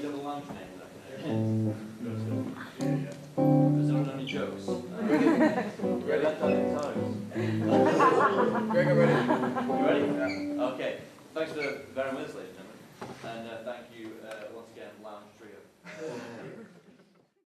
have a lounge name left there? Is there any jokes? Yeah, that's on its own. Greg, I'm ready. You ready? Yeah. Okay. Thanks for bearing with us, ladies and gentlemen. And thank you once again, Lounge Trio.